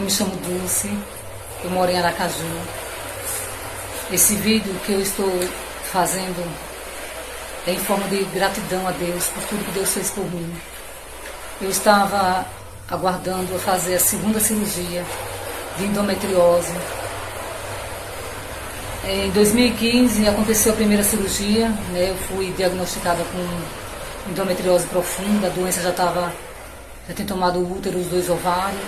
me chamo Dulce, eu moro em Aracaju. Esse vídeo que eu estou fazendo é em forma de gratidão a Deus por tudo que Deus fez por mim. Eu estava aguardando a fazer a segunda cirurgia de endometriose. Em 2015 aconteceu a primeira cirurgia, né? Eu fui diagnosticada com endometriose profunda, a doença já tinha tomado o útero, os 2 ovários,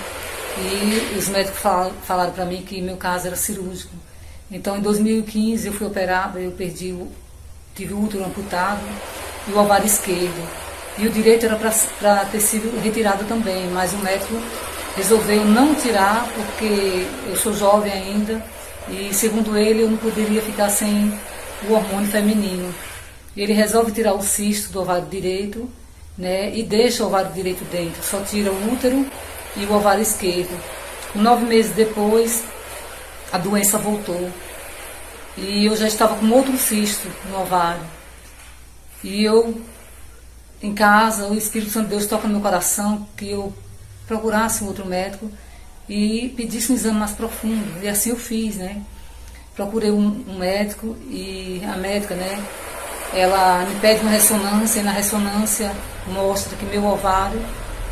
e os médicos falaram para mim que meu caso era cirúrgico. Então em 2015 eu fui operada, eu tive o útero amputado e o ovário esquerdo. E o direito era para ter sido retirado também, mas o médico resolveu não tirar porque eu sou jovem ainda e, segundo ele, eu não poderia ficar sem o hormônio feminino. E ele resolve tirar o cisto do ovário direito, né, e deixa o ovário direito dentro, só tira o útero e o ovário esquerdo. 9 meses depois, a doença voltou e eu já estava com outro cisto no ovário. E eu, em casa, o Espírito Santo de Deus toca no meu coração que eu procurasse um outro médico e pedisse um exame mais profundo. E assim eu fiz, né? Procurei um médico e a médica, né? Ela me pede uma ressonância e na ressonância mostra que meu ovário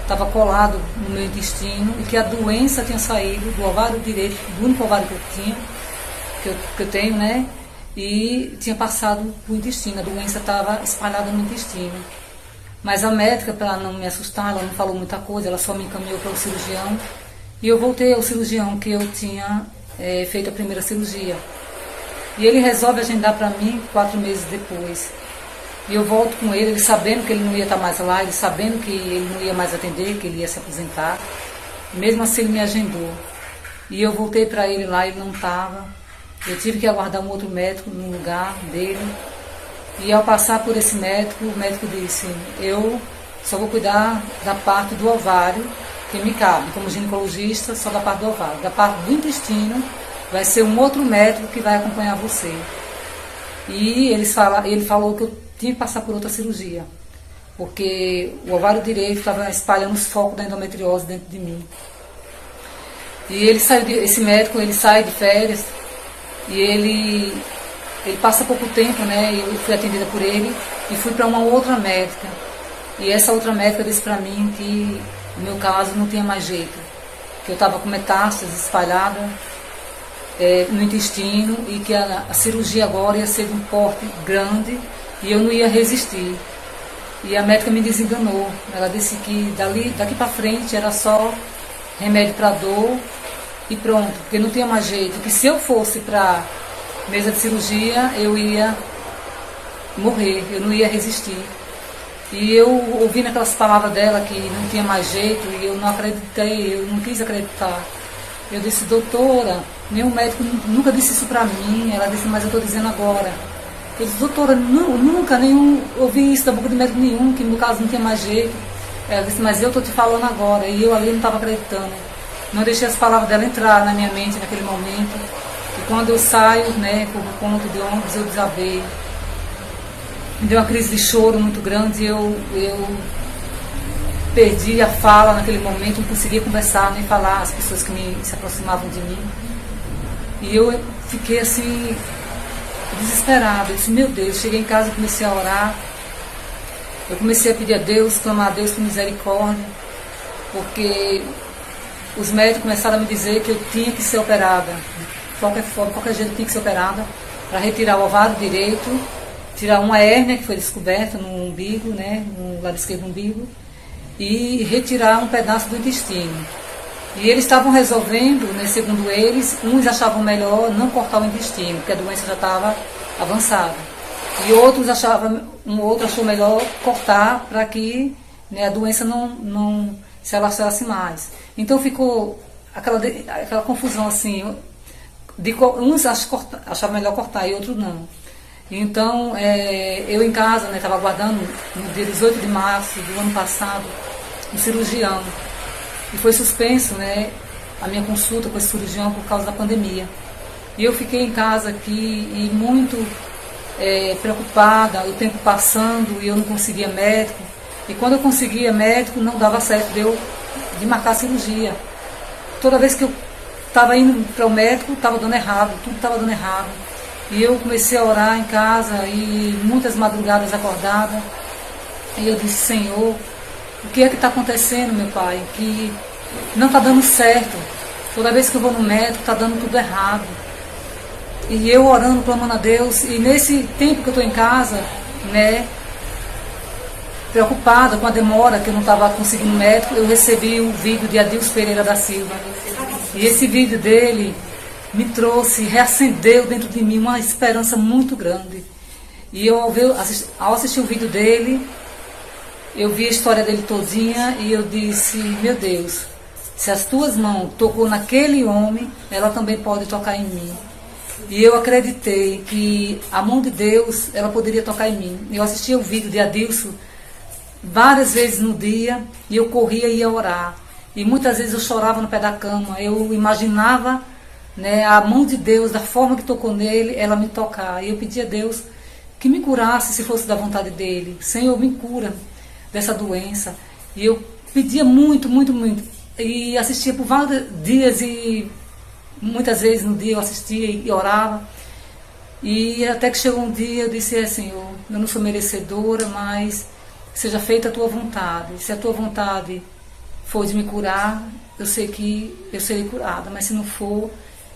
estava colado no meu intestino e que a doença tinha saído do ovário direito, do único ovário que eu tinha, que eu tenho, né? E tinha passado para o intestino, a doença estava espalhada no intestino. Mas a médica, para não me assustar, ela não falou muita coisa, ela só me encaminhou para o cirurgião. E eu voltei ao cirurgião que eu tinha feito a primeira cirurgia. E ele resolve agendar para mim 4 meses depois. E eu volto com ele sabendo que ele não ia estar mais lá, ele sabendo que ele não ia mais atender, que ele ia se aposentar. Mesmo assim ele me agendou. E eu voltei para ele lá, ele não estava. Eu tive que aguardar um outro médico no lugar dele. E ao passar por esse médico, o médico disse: eu só vou cuidar da parte do ovário que me cabe, como ginecologista, só da parte do ovário. Da parte do intestino, vai ser um outro médico que vai acompanhar você. E ele falou que eu tinha que passar por outra cirurgia, porque o ovário direito estava espalhando os focos da endometriose dentro de mim. E esse médico, ele sai de férias e ele passa pouco tempo, né? Eu fui atendida por ele e fui para uma outra médica. E essa outra médica disse para mim que o meu caso não tinha mais jeito, que eu estava com metástase espalhada no intestino e que a cirurgia agora ia ser de um porte grande e eu não ia resistir. E a médica me desenganou. Ela disse que daqui para frente era só remédio para dor e pronto, porque não tinha mais jeito, que se eu fosse para mesa de cirurgia eu ia morrer, eu não ia resistir. E eu ouvindo aquelas palavras dela que não tinha mais jeito, e eu não acreditei, eu não quis acreditar. Eu disse: doutora, nenhum médico nunca disse isso pra mim. Ela disse: mas eu estou dizendo agora. Eu disse: doutora, nunca ouvi isso da boca de médico nenhum, que no meu caso não tinha mais jeito. Ela disse: mas eu estou te falando agora. E eu ali não estava acreditando. Não deixei as palavras dela entrar na minha mente naquele momento. E quando eu saio, né, por ponto de ônibus, eu desabei. Me deu uma crise de choro muito grande. Eu perdi a fala naquele momento, não conseguia conversar, nem falar as pessoas que se aproximavam de mim. E eu fiquei assim, desesperada. Eu disse: meu Deus, cheguei em casa e comecei a orar. Eu comecei a pedir a Deus, clamar a Deus por misericórdia, porque os médicos começaram a me dizer que eu tinha que ser operada. De qualquer forma, qualquer jeito tinha que ser operada para retirar o ovário direito, tirar uma hérnia que foi descoberta no umbigo, né, no lado esquerdo do umbigo, e retirar um pedaço do intestino. E eles estavam resolvendo, né, segundo eles, uns achavam melhor não cortar o intestino, porque a doença já estava avançada. E um outro achou melhor cortar para que, né, a doença não se alastrasse mais. Então ficou aquela confusão assim, uns achavam melhor cortar e outros não. Então, eu em casa, né, estava aguardando no dia 18 de março do ano passado um cirurgião. E foi suspenso, né, a minha consulta com esse cirurgião por causa da pandemia. E eu fiquei em casa aqui e muito preocupada, o tempo passando e eu não conseguia médico. E quando eu conseguia médico, não dava certo de marcar a cirurgia. toda vez que eu estava indo para o médico, estava dando errado, tudo estava dando errado. E eu comecei a orar em casa, e muitas madrugadas acordada. E eu disse: Senhor, o que é que está acontecendo, meu Pai? Que não está dando certo. Toda vez que eu vou no médico, está dando tudo errado. E eu orando, clamando a Deus. E nesse tempo que eu estou em casa, né, preocupada com a demora, que eu não estava conseguindo médico, eu recebi o vídeo de Adilson Pereira da Silva. E esse vídeo dele me trouxe, reacendeu dentro de mim uma esperança muito grande. E eu, ao assistir o vídeo dele, eu vi a história dele todinha, e eu disse: meu Deus, se as tuas mãos tocou naquele homem, ela também pode tocar em mim. E eu acreditei que a mão de Deus, ela poderia tocar em mim. Eu assistia o vídeo de Adilson várias vezes no dia, e eu corria e ia orar. E muitas vezes eu chorava no pé da cama. Eu imaginava, né, a mão de Deus, da forma que tocou nele, ela me tocar. E eu pedia a Deus que me curasse, se fosse da vontade dele. Senhor, me cura dessa doença. E eu pedia muito, muito, muito. E assistia por vários dias, e muitas vezes no dia eu assistia e orava. E até que chegou um dia eu disse: Senhor, eu não sou merecedora, mas seja feita a tua vontade. Se a tua vontade for de me curar, eu sei que eu serei curada. Mas se não for,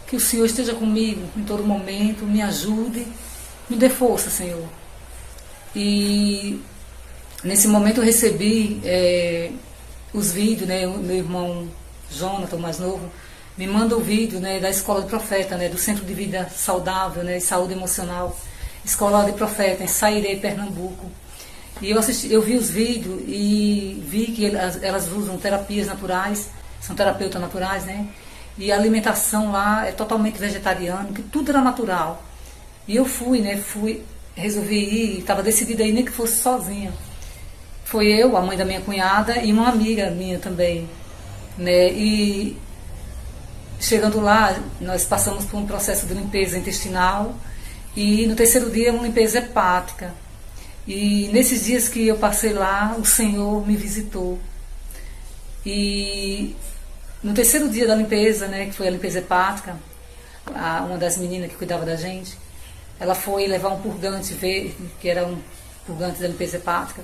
que o Senhor esteja comigo em todo momento, me ajude, me dê força, Senhor. E nesse momento eu recebi os vídeos, né? O meu irmão Jonathan, o mais novo, me manda o vídeo, né, da Escola de Profeta, né, do Centro de Vida Saudável, né, e Saúde Emocional, Escola de Profeta, em Sairé, Pernambuco. E eu vi os vídeos e vi que elas usam terapias naturais, são terapeutas naturais, né? E a alimentação lá é totalmente vegetariana, que tudo era natural. E eu fui, né? Resolvi ir, estava decidida aí, nem que fosse sozinha. Foi eu, a mãe da minha cunhada e uma amiga minha também, né? E chegando lá, nós passamos por um processo de limpeza intestinal, e no terceiro dia uma limpeza hepática. E nesses dias que eu passei lá, o Senhor me visitou. E no terceiro dia da limpeza, né, que foi a limpeza hepática, uma das meninas que cuidava da gente, ela foi levar um purgante verde, que era um purgante da limpeza hepática.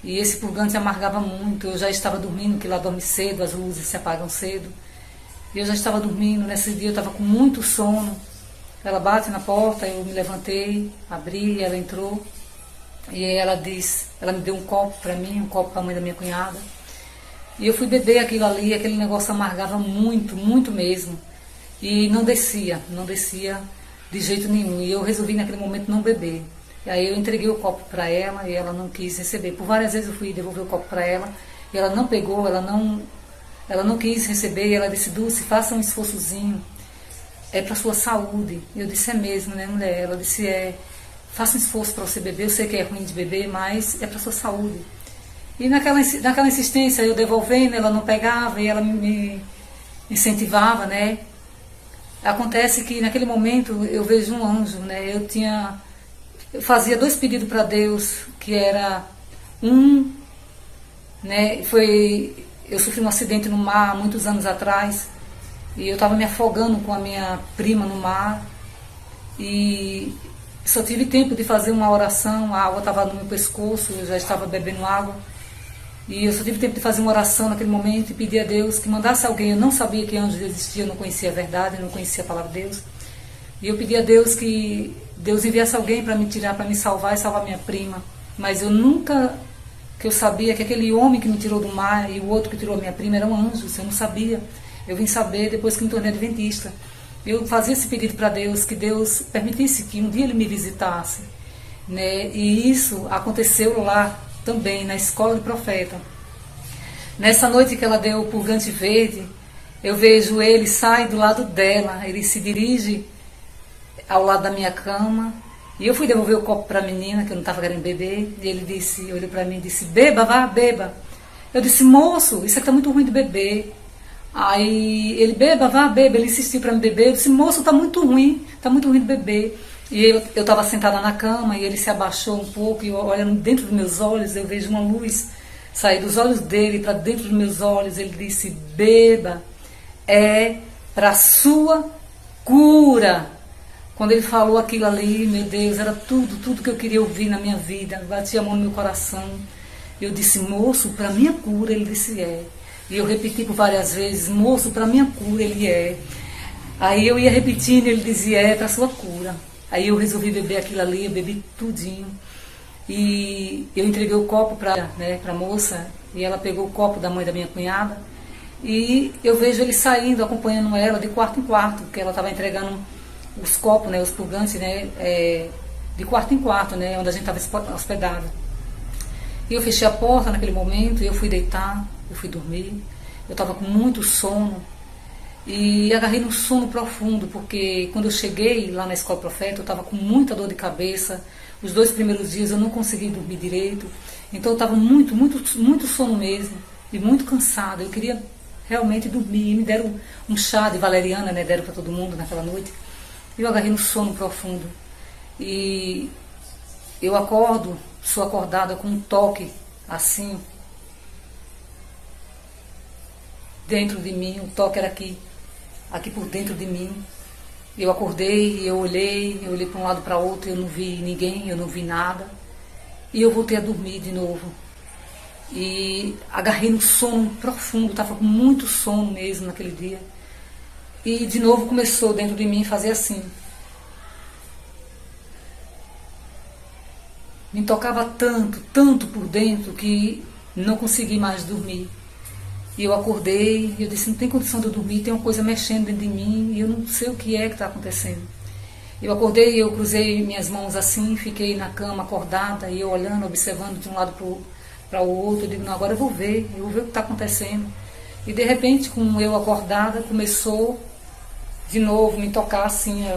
E esse purgante amargava muito. Eu já estava dormindo, que lá dorme cedo, as luzes se apagam cedo. E eu já estava dormindo. Nesse dia eu estava com muito sono. Ela bate na porta, eu me levantei, abri, ela entrou. E ela me deu um copo para mim, um copo para a mãe da minha cunhada. E eu fui beber aquilo ali, aquele negócio amargava muito, muito mesmo. E não descia de jeito nenhum. E eu resolvi naquele momento não beber. E aí eu entreguei o copo para ela e ela não quis receber. Por várias vezes eu fui devolver o copo para ela e ela não pegou, ela não quis receber. E ela disse: Dulce, faça um esforçozinho, é para sua saúde. E eu disse: é mesmo, né, mulher? Ela disse: faça um esforço para você beber, eu sei que é ruim de beber, mas é para sua saúde. E naquela insistência, eu devolvendo, ela não pegava, e ela me incentivava, né? Acontece que naquele momento eu vejo um anjo, né? Eu fazia 2 pedidos para Deus, que era né? Eu sofri um acidente no mar muitos anos atrás, e eu estava me afogando com a minha prima no mar, e só tive tempo de fazer uma oração. A água estava no meu pescoço, eu já estava bebendo água, e eu só tive tempo de fazer uma oração naquele momento e pedir a Deus que mandasse alguém. Eu não sabia que anjos existiam, eu não conhecia a verdade, eu não conhecia a palavra de Deus. E eu pedi a Deus que Deus enviasse alguém para me tirar, para me salvar e salvar minha prima. Mas eu nunca, que eu sabia que aquele homem que me tirou do mar e o outro que tirou a minha prima eram anjos, eu não sabia. Eu vim saber depois que me tornei adventista. Eu fazia esse pedido para Deus, que Deus permitisse que um dia Ele me visitasse, né? E isso aconteceu lá também, na Escola de Profeta. Nessa noite que ela deu o purgante verde, eu vejo ele sair do lado dela, ele se dirige ao lado da minha cama, e eu fui devolver o copo para a menina, que eu não estava querendo beber, e ele olhou para mim e disse: beba, vá, beba. Eu disse: moço, isso aqui está muito ruim de beber. Aí ele: beba, vá, beba. Ele insistiu para me beber. Eu disse: moço, está muito ruim de beber. E eu estava sentada na cama, e ele se abaixou um pouco, e olhando dentro dos meus olhos, eu vejo uma luz sair dos olhos dele para dentro dos meus olhos. Ele disse: beba. é para sua cura. Quando ele falou aquilo ali, meu Deus, era tudo que eu queria ouvir na minha vida. Batia a mão no meu coração. Eu disse, moço, para minha cura. Ele disse, é. E eu repeti por várias vezes, moço, para minha cura. Ele é. Aí eu ia repetindo, ele dizia, é para sua cura. Aí eu resolvi beber aquilo ali, eu bebi tudinho. E eu entreguei o copo para a moça, e ela pegou o copo da mãe da minha cunhada. E eu vejo ele saindo, acompanhando ela de quarto em quarto, porque ela estava entregando os copos, os purgantes, de quarto em quarto, onde a gente estava hospedado. E eu fechei a porta naquele momento, e eu fui deitar, eu fui dormir. Eu estava com muito sono, e agarrei num sono profundo, porque quando eu cheguei lá na Escola Profeta, eu estava com muita dor de cabeça. Os 2 primeiros dias eu não consegui dormir direito, então eu estava muito sono mesmo, e muito cansada. Eu queria realmente dormir, e me deram um chá de valeriana, deram para todo mundo naquela noite. E eu agarrei no sono profundo. E eu acordo, sou acordada com um toque assim, dentro de mim. O toque era aqui por dentro de mim. Eu acordei, eu olhei para um lado, para outro, eu não vi ninguém, eu não vi nada. E eu voltei a dormir de novo. E agarrei no sono profundo, estava com muito sono mesmo naquele dia. E de novo começou dentro de mim fazer assim. Me tocava tanto por dentro que não consegui mais dormir. E eu acordei, e eu disse, não tem condição de eu dormir, tem uma coisa mexendo dentro de mim e eu não sei o que é que está acontecendo. Eu acordei, eu cruzei minhas mãos assim, fiquei na cama acordada, e eu olhando, observando de um lado para o outro. Eu digo, não, agora eu vou ver o que está acontecendo. E de repente, com eu acordada, começou de novo me tocar assim,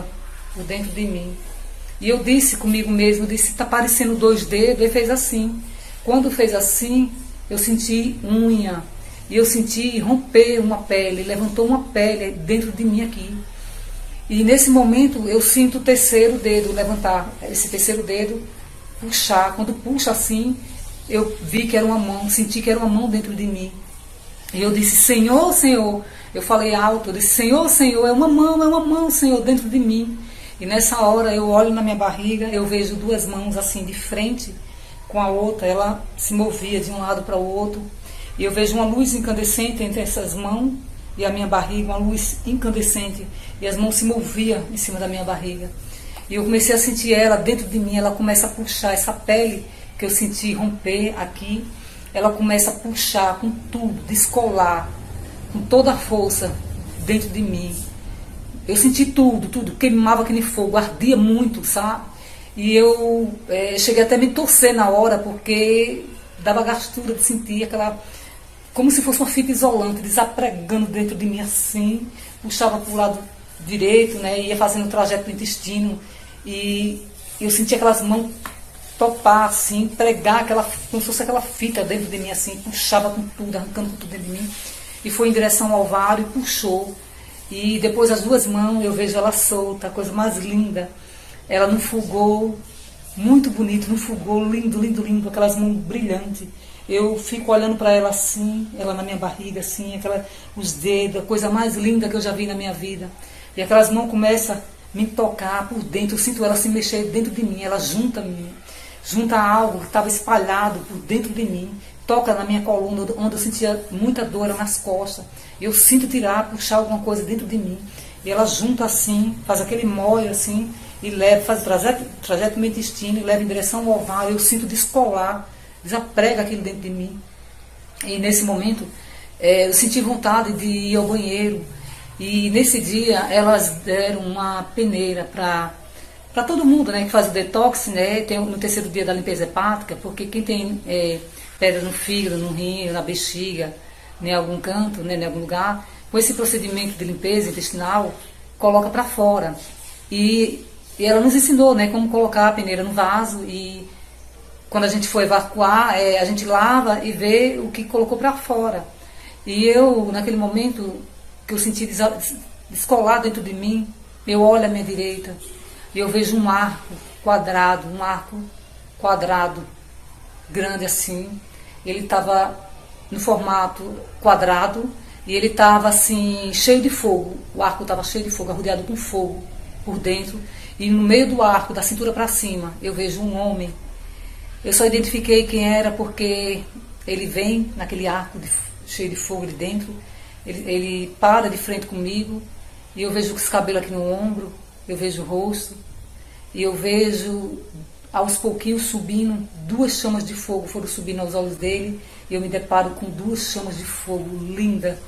por dentro de mim. E eu disse comigo mesmo, eu disse, está parecendo 2 dedos. Ele fez assim. Quando fez assim, eu senti unha. E eu senti romper uma pele, levantou uma pele dentro de mim aqui. E nesse momento eu sinto o 3º dedo levantar, esse 3º dedo puxar. Quando puxa assim, eu vi que era uma mão, senti que era uma mão dentro de mim. E eu disse, Senhor, Senhor. Eu falei alto, eu disse, Senhor, Senhor, é uma mão, Senhor, dentro de mim. E nessa hora eu olho na minha barriga, eu vejo 2 mãos assim de frente com a outra, ela se movia de um lado para o outro. E eu vejo uma luz incandescente entre essas mãos e a minha barriga, uma luz incandescente. E as mãos se moviam em cima da minha barriga. E eu comecei a sentir ela dentro de mim, ela começa a puxar essa pele que eu senti romper aqui. Ela começa a puxar com tudo, descolar, com toda a força dentro de mim. Eu senti tudo, queimava que nem fogo, ardia muito, sabe? E eu cheguei até a me torcer na hora, porque dava gastura de sentir aquela, como se fosse uma fita isolante, desapregando dentro de mim assim, puxava para o lado direito, ia fazendo o trajeto do intestino, e eu sentia aquelas mãos topar assim, pregar como se fosse aquela fita dentro de mim assim, puxava com tudo, arrancando com tudo dentro de mim, e foi em direção ao ovário e puxou. E depois as 2 mãos eu vejo ela solta, a coisa mais linda. Ela não fugou, muito bonito, não fugou, lindo, aquelas mãos brilhantes. Eu fico olhando para ela assim, ela na minha barriga assim, os dedos, a coisa mais linda que eu já vi na minha vida. E aquelas mãos começam a me tocar por dentro, eu sinto ela se mexer dentro de mim, ela junta algo que estava espalhado por dentro de mim, toca na minha coluna, onde eu sentia muita dor nas costas. Eu sinto puxar alguma coisa dentro de mim. E ela junta assim, faz aquele molho assim, e leva, faz o trajeto do meu intestino, e leva em direção ao ovário. Eu sinto descolar, desaprega aquilo dentro de mim. E nesse momento, eu senti vontade de ir ao banheiro. E nesse dia, elas deram uma peneira para todo mundo, que faz o detox, tem no 3º dia da limpeza hepática, porque quem tem pedra no fígado, no rim, na bexiga, em algum canto, em algum lugar, com esse procedimento de limpeza intestinal, coloca para fora. E ela nos ensinou como colocar a peneira no vaso, e quando a gente for evacuar, a gente lava e vê o que colocou para fora. E eu, naquele momento que eu senti descolar dentro de mim, eu olho à minha direita e eu vejo um arco quadrado, grande assim. Ele estava no formato quadrado, e ele estava assim, cheio de fogo. O arco estava cheio de fogo, arrodeado com fogo por dentro. E no meio do arco, da cintura para cima, eu vejo um homem. Eu só identifiquei quem era porque ele vem naquele arco cheio de fogo ali dentro. Ele para de frente comigo e eu vejo os cabelos aqui no ombro, eu vejo o rosto e eu vejo aos pouquinhos subindo, 2 chamas de fogo foram subindo aos olhos dele e eu me deparo com 2 chamas de fogo lindas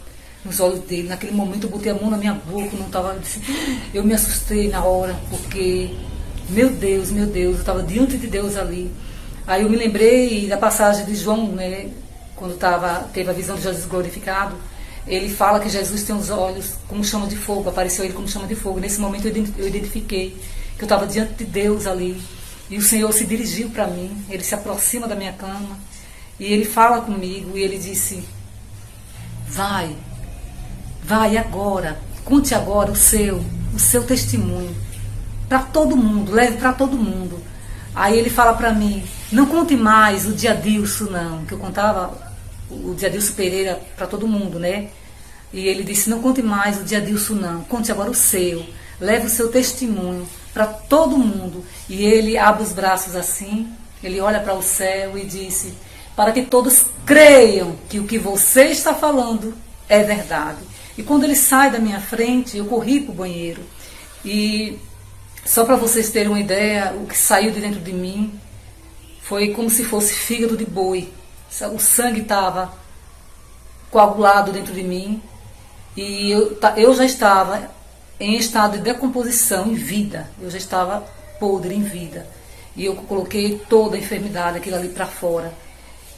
nos olhos dele. Naquele momento eu botei a mão na minha boca, não tava, eu me assustei na hora, porque meu Deus, eu estava diante de Deus ali. Aí eu me lembrei da passagem de João, né, quando teve a visão de Jesus glorificado. Ele fala que Jesus tem os olhos como chama de fogo, apareceu ele como chama de fogo. Nesse momento eu identifiquei que eu estava diante de Deus ali. E o Senhor se dirigiu para mim, ele se aproxima da minha cama e ele fala comigo e ele disse: vai agora, conte agora o seu testemunho para todo mundo, leve para todo mundo. Aí ele fala para mim: não conte mais o de Adilson não, que eu contava o de Adilson Pereira para todo mundo, né? E ele disse: não conte mais o de Adilson não, conte agora o seu, leve o seu testemunho para todo mundo. E ele abre os braços assim, ele olha para o céu e disse: para que todos creiam que o que você está falando é verdade. E quando ele sai da minha frente, eu corri para o banheiro. E só para vocês terem uma ideia, o que saiu de dentro de mim foi como se fosse fígado de boi. O sangue estava coagulado dentro de mim e eu já estava em estado de decomposição em vida. Eu já estava podre em vida. E eu coloquei toda a enfermidade, aquilo ali para fora.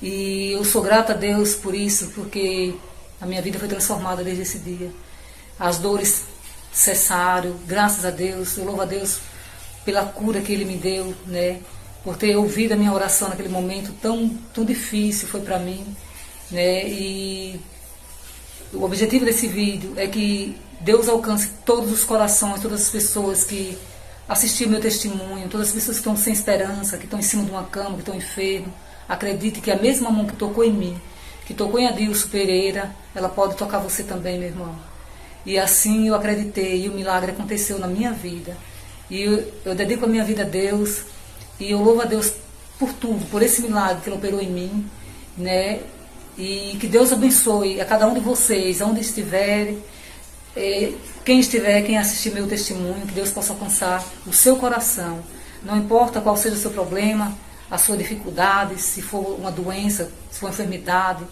E eu sou grata a Deus por isso, porque a minha vida foi transformada desde esse dia. As dores cessaram, graças a Deus. Eu louvo a Deus pela cura que Ele me deu, né? Por ter ouvido a minha oração naquele momento tão difícil foi para mim, né? E o objetivo desse vídeo é que Deus alcance todos os corações, todas as pessoas que assistiram meu testemunho, todas as pessoas que estão sem esperança, que estão em cima de uma cama, que estão enfermos. Acredite que a mesma mão que tocou em mim, que tocou em Adilson Pereira, ela pode tocar você também, meu irmão. E assim eu acreditei e o milagre aconteceu na minha vida. E eu dedico a minha vida a Deus e eu louvo a Deus por tudo, por esse milagre que Ele operou em mim, né? E que Deus abençoe a cada um de vocês, aonde estiver, quem assistir meu testemunho, que Deus possa alcançar o seu coração. Não importa qual seja o seu problema, a sua dificuldade, se for uma doença, se for uma enfermidade,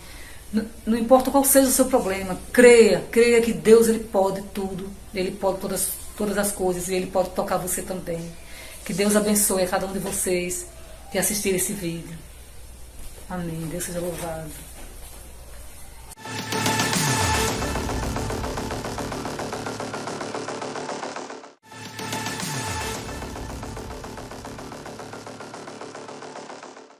não importa qual seja o seu problema, creia que Deus Ele pode tudo, Ele pode todas as coisas e Ele pode tocar você também. Que Deus abençoe a cada um de vocês que assistir esse vídeo. Amém. Deus seja louvado.